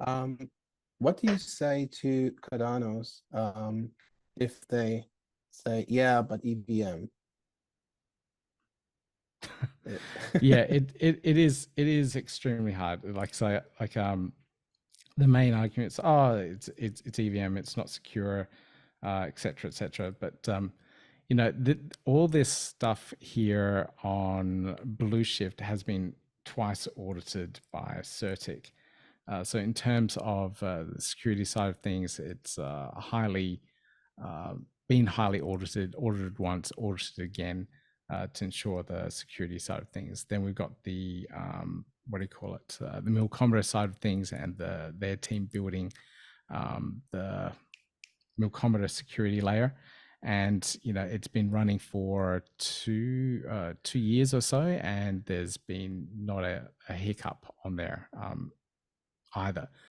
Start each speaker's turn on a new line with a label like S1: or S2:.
S1: Um, what do you say to Cardano's if they say, yeah, but EVM?
S2: Yeah, it is extremely hard. Like so, like the main arguments, oh, it's EVM, it's not secure, et cetera, et cetera. But all this stuff here on Blueshift has been twice audited by CertiK. So in terms of the security side of things, it's uh, been highly audited once, audited again to ensure the security side of things. Then we've got the what do you call it? The Milcometer side of things, and their team building the Milcometer security layer. And it's been running for 2 years or so, and there's been not a hiccup on there either.